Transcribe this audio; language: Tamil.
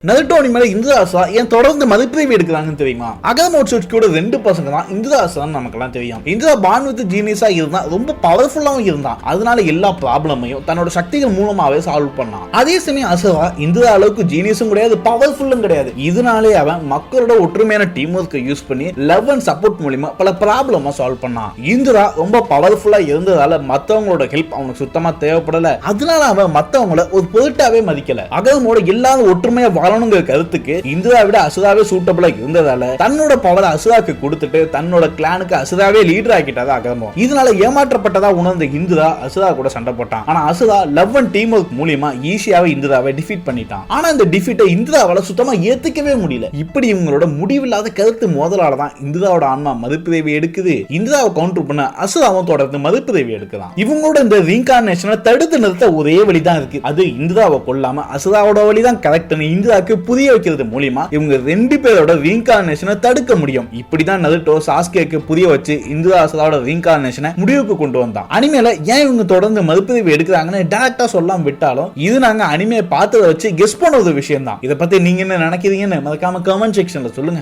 நருட்டோ மேல இந்திராசா ஏன் தொடர்ந்து மதிப்பீடு எடுக்கிறாங்கன்னு தெரியுமா? அகமோட்சுக்கியோட ரெண்டு பசங்க தான் இந்திராசான்னு நமக்கெல்லாம் தெரியும். இந்திரா பான்வித் ஜீனியஸா இருந்தா ரொம்ப பவர்ஃபுல்லாவும் இருந்தான். அதனால எல்லா ப்ராப்ளமையும் தன்னோட சக்திகள் மூலமாவே சால்வ் பண்ணான். அதே சமயம் அசுரா இந்திரா அளவுக்கு ஜீனியஸும் கிடையாது, பவர்ஃபுல்லும் கிடையாது. இதனாலே அவன் மக்களோட ஒற்றுமையான டீம் ஒர்க்கை யூஸ் பண்ணி லவ் அண்ட் சப்போர்ட் மூலமா பல ப்ராப்ளமா சால்வ் பண்ணான். இந்திரா ரொம்ப பவர்ஃபுல்லா இருந்ததால மத்தவங்களோட ஹெல்ப் அவனுக்கு சுத்தமா தேவைப்படல. அதனால அவன் மத்தவங்கள ஒரு பொருட்டாவே மதிக்கல. அகமோட எல்லாரும் ஒற்றுமையா கருத்துக்கு இந்திரா விட அசுராவே சூட்டபிளா இருந்ததால தன்னோட பவரை அசுராக்கு கொடுத்துட்டு தன்னோட கிளானுக்கு அசுராவே லீடர் ஆக்கிட்டதா அகமோ. இதனால ஏமாற்றப்பட்டதா உணர்ந்த இந்திரா அசுரா கூட சண்டை போட்டான். ஆனா அசுரா லவ் அண்ட் டீம் ஒர்க் மூலமா ஈஸியாவே இந்திராவை டிஃபீட் பண்ணிட்டான். ஆனா இந்த டிஃபீட்டை இந்திராவால சுத்தமா ஏத்துக்கவே முடியல. இப்படி இவங்களோட முடிவில்லாத கருத்து மோதலால தான் இந்திராவோட ஆன்மா மதிப்புதவி எடுக்குது. இந்திராவை கவுண்டர் பண்ண அசுராவும் தொடர்ந்து மதிப்புதவி எடுக்குதான். இவங்களோட இந்த ரீகார்னேஷனை தடுத்து நிறுத்த ஒரே வழிதான் இருக்கு. அது இந்திராவை கொல்லாம அசுராவோட வழிதான் கரெக்ட். இந்திராக்கு புரிய வைக்கிறது மூலமா இவங்க ரெண்டு பேரோட ரீகார்னேஷனை தடுக்க முடியும். இப்படிதான் நருட்டோ சாஸ்கேக்கு புரிய வச்சு இந்திரா அசுராவோட ரீகார்னேஷனை முடிவுக்கு கொண்டு வந்தான். அனிமேல ஏன் இவங்க தொடர்ந்து மதிப்பீடு எடுக்கிறாங்கன்னு டைரக்டா சொல்லாம விட்டாலும் இது நாங்க அனிமே பார்த்ததை வச்சு கெஸ் பண்ண ஒரு விஷயம் தான். இதை பத்தி நீங்க என்ன நினைக்கிறீங்கன்னு மறக்காம கமெண்ட் செக்ஷன்ல சொல்லுங்க.